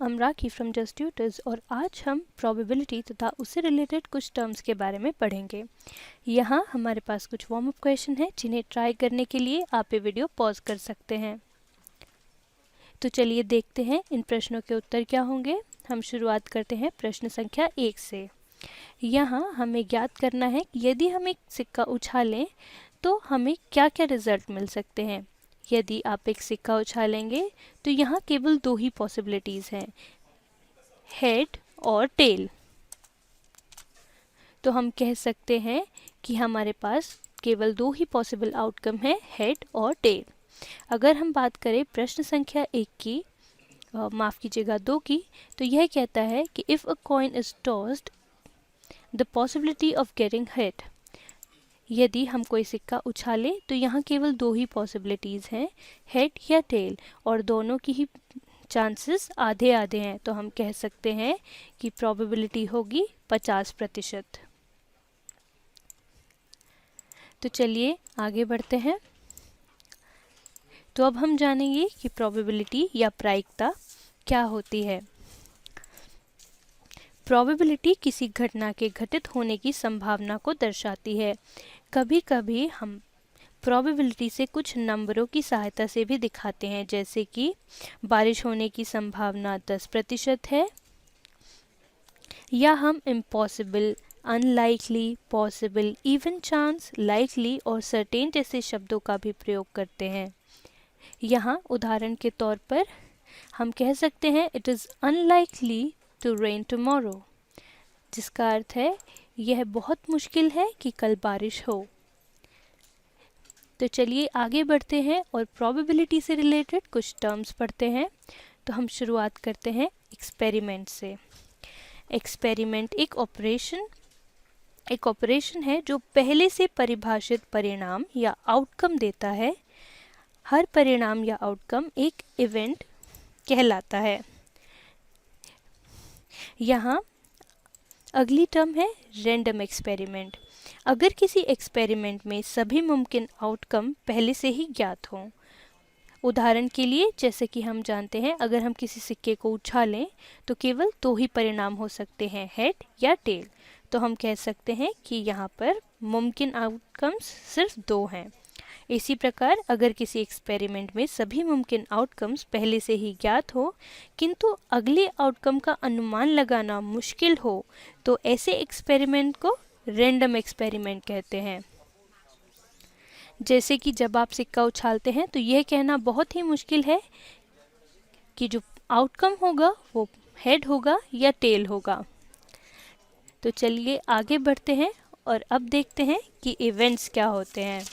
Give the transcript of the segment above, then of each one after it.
I'm rakhi from just tutors और आज हम प्रोबेबिलिटी तथा उससे रिलेटेड कुछ टर्म्स के बारे में पढ़ेंगे। यहाँ हमारे पास कुछ वार्म अप क्वेश्चन है जिन्हें ट्राई करने के लिए आप ये वीडियो पॉज कर सकते हैं। तो चलिए देखते हैं इन प्रश्नों के उत्तर क्या होंगे। हम शुरुआत करते हैं प्रश्न संख्या 1 से। यहाँ हमें ज्ञात करना है कि यदि हम एक सिक्का उछालें तो हमें क्या क्या रिजल्ट मिल सकते हैं। यदि आप एक सिक्का उछालेंगे तो यहाँ केवल दो ही पॉसिबिलिटीज़ हैं, हेड और टेल। तो हम कह सकते हैं कि हमारे पास केवल दो ही पॉसिबल आउटकम है, हेड और टेल। अगर हम बात करें प्रश्न संख्या 1 की, माफ़ कीजिएगा 2 की, तो यह कहता है कि if a coin is tossed the possibility of getting head. यदि हम कोई सिक्का उछालें तो यहाँ केवल दो ही पॉसिबिलिटीज़ हैं, हेड या टेल, और दोनों की ही चांसेस आधे आधे हैं। तो हम कह सकते हैं कि प्रोबेबिलिटी होगी 50%। तो चलिए आगे बढ़ते हैं। तो अब हम जानेंगे कि प्रोबेबिलिटी या प्रायिकता क्या होती है। प्रोबेबिलिटी किसी घटना के घटित होने की संभावना को दर्शाती है। कभी कभी हम प्रोबेबिलिटी से कुछ नंबरों की सहायता से भी दिखाते हैं, जैसे कि बारिश होने की संभावना 10% है, या हम impossible, unlikely, possible, even chance, likely और सर्टेन जैसे शब्दों का भी प्रयोग करते हैं। यहाँ उदाहरण के तौर पर हम कह सकते हैं it is unlikely to rain tomorrow, जिसका अर्थ है यह बहुत मुश्किल है कि कल बारिश हो। तो चलिए आगे बढ़ते हैं और प्रोबेबिलिटी से रिलेटेड कुछ टर्म्स पढ़ते हैं। तो हम शुरुआत करते हैं एक्सपेरिमेंट से। एक्सपेरिमेंट एक ऑपरेशन है जो पहले से परिभाषित परिणाम या आउटकम देता है। हर परिणाम या आउटकम एक इवेंट कहलाता है। यहाँ अगली टर्म है रैंडम एक्सपेरिमेंट। अगर किसी एक्सपेरिमेंट में सभी मुमकिन आउटकम पहले से ही ज्ञात हों, उदाहरण के लिए जैसे कि हम जानते हैं अगर हम किसी सिक्के को उछालें तो केवल दो ही परिणाम हो सकते हैं, हेड या टेल। तो हम कह सकते हैं कि यहाँ पर मुमकिन आउटकम्स सिर्फ दो हैं। इसी प्रकार अगर किसी एक्सपेरिमेंट में सभी मुमकिन आउटकम्स पहले से ही ज्ञात हो किंतु अगले आउटकम का अनुमान लगाना मुश्किल हो, तो ऐसे एक्सपेरिमेंट को रैंडम एक्सपेरिमेंट कहते हैं। जैसे कि जब आप सिक्का उछालते हैं तो यह कहना बहुत ही मुश्किल है कि जो आउटकम होगा वो हेड होगा या टेल होगा। तो चलिए आगे बढ़ते हैं और अब देखते हैं कि इवेंट्स क्या होते हैं।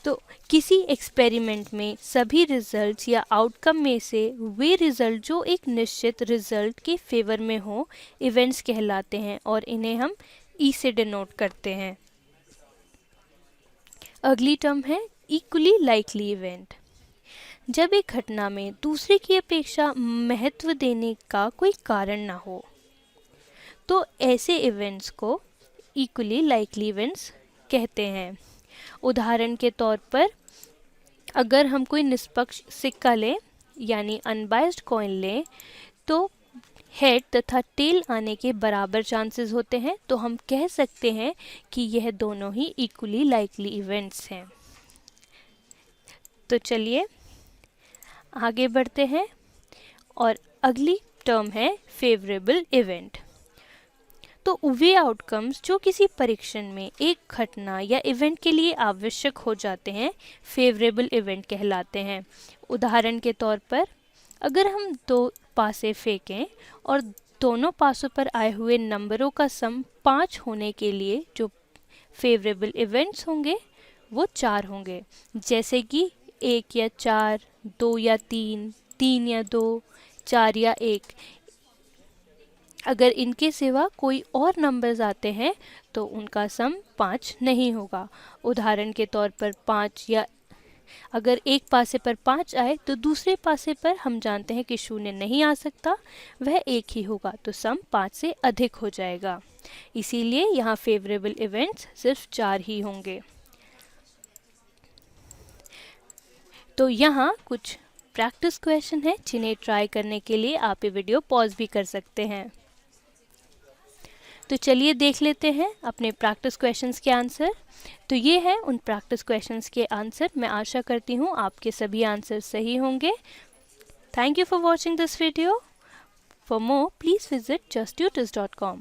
तो किसी एक्सपेरिमेंट में सभी रिजल्ट्स या आउटकम में से वे रिजल्ट जो एक निश्चित रिजल्ट के फेवर में हो, इवेंट्स कहलाते हैं और इन्हें हम ई से डिनोट करते हैं। अगली टर्म है इक्वली लाइकली इवेंट। जब एक घटना में दूसरे की अपेक्षा महत्व देने का कोई कारण ना हो, तो ऐसे इवेंट्स को इक्वली लाइकली इवेंट्स कहते हैं। उदाहरण के तौर पर अगर हम कोई निष्पक्ष सिक्का लें यानी अनबायस्ड कॉइन लें तो हेड तथा टेल आने के बराबर चांसेस होते हैं। तो हम कह सकते हैं कि यह दोनों ही इक्वली लाइकली इवेंट्स हैं। तो चलिए आगे बढ़ते हैं और अगली टर्म है फेवरेबल इवेंट। तो वे आउटकम्स जो किसी परीक्षण में एक घटना या इवेंट के लिए आवश्यक हो जाते हैं, फेवरेबल इवेंट कहलाते हैं। उदाहरण के तौर पर अगर हम दो पासे फेंकें और दोनों पासों पर आए हुए नंबरों का सम 5 होने के लिए जो फेवरेबल इवेंट्स होंगे वो 4 होंगे, जैसे कि 1 या 4, 2 या 3, 3 या 2, 4 या 1। अगर इनके सिवा कोई और नंबर्स आते हैं तो उनका सम 5 नहीं होगा। उदाहरण के तौर पर 5 या अगर एक पासे पर 5 आए तो दूसरे पासे पर हम जानते हैं कि 0 नहीं आ सकता, वह 1 ही होगा, तो सम 5 से अधिक हो जाएगा। इसीलिए यहाँ फेवरेबल इवेंट्स सिर्फ 4 ही होंगे। तो यहाँ कुछ प्रैक्टिस क्वेश्चन है जिन्हें ट्राई करने के लिए आप ये वीडियो पॉज भी कर सकते हैं। तो चलिए देख लेते हैं अपने प्रैक्टिस क्वेश्चंस के आंसर। तो ये है उन प्रैक्टिस क्वेश्चंस के आंसर। मैं आशा करती हूँ आपके सभी आंसर सही होंगे। Thank you for watching this video. For more, please visit justtutors.com.